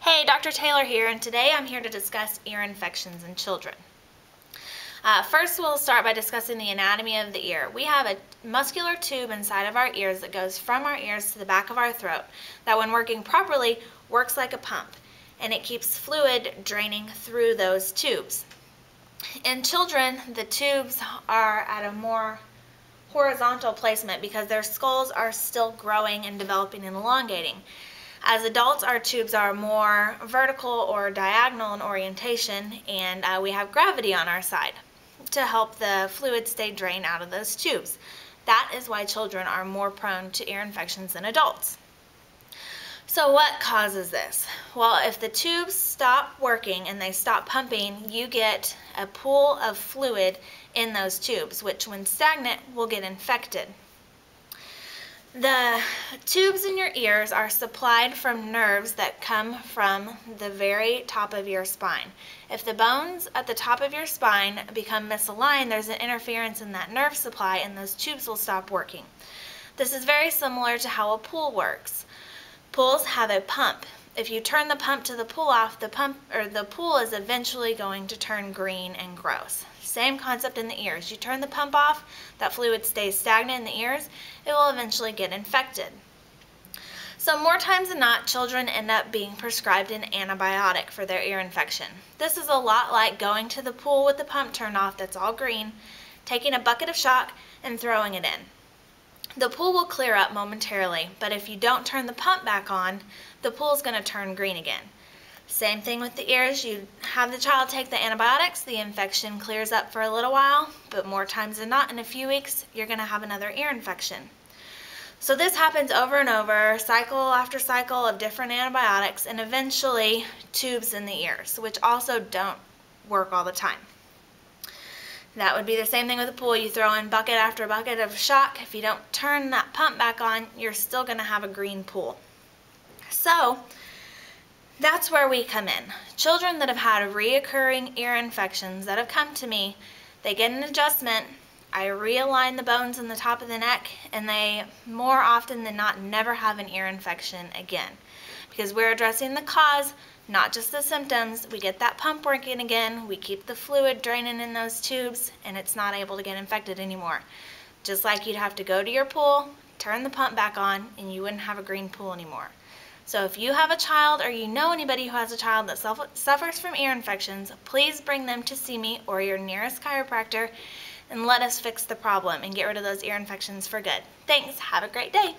Hey, Dr. Taylor here, and today I'm here to discuss ear infections in children. First, we'll start by discussing the anatomy of the ear. We have a muscular tube inside of our ears that goes from our ears to the back of our throat that, when working properly, works like a pump, and it keeps fluid draining through those tubes. In children, the tubes are at a more horizontal placement because their skulls are still growing and developing and elongating. As adults, our tubes are more vertical or diagonal in orientation, and we have gravity on our side to help the fluid stay drained out of those tubes. That is why children are more prone to ear infections than adults. So what causes this? Well, if the tubes stop working and they stop pumping, you get a pool of fluid in those tubes, which when stagnant will get infected. The tubes in your ears are supplied from nerves that come from the very top of your spine. If the bones at the top of your spine become misaligned, there's an interference in that nerve supply and those tubes will stop working. This is very similar to how a pool works. Pools have a pump. If you turn the pump to the pool off, the pool is eventually going to turn green and gross. Same concept in the ears. You turn the pump off, that fluid stays stagnant in the ears, it will eventually get infected. So more times than not, children end up being prescribed an antibiotic for their ear infection. This is a lot like going to the pool with the pump turned off that's all green, taking a bucket of shock and throwing it in. The pool will clear up momentarily, but if you don't turn the pump back on, the pool is going to turn green again. Same thing with the ears. You have the child take the antibiotics, the infection clears up for a little while, but more times than not, in a few weeks, you're going to have another ear infection. So this happens over and over, cycle after cycle of different antibiotics, and eventually tubes in the ears, which also don't work all the time. That would be the same thing with a pool. You throw in bucket after bucket of shock. If you don't turn that pump back on, you're still going to have a green pool. So that's where we come in. Children that have had reoccurring ear infections that have come to me, they get an adjustment, I realign the bones in the top of the neck, and they more often than not never have an ear infection again. Because we're addressing the cause, not just the symptoms. We get that pump working again, we keep the fluid draining in those tubes, and it's not able to get infected anymore. Just like you'd have to go to your pool, turn the pump back on, and you wouldn't have a green pool anymore. So if you have a child or you know anybody who has a child that suffers from ear infections, please bring them to see me or your nearest chiropractor and let us fix the problem and get rid of those ear infections for good. Thanks. Have a great day.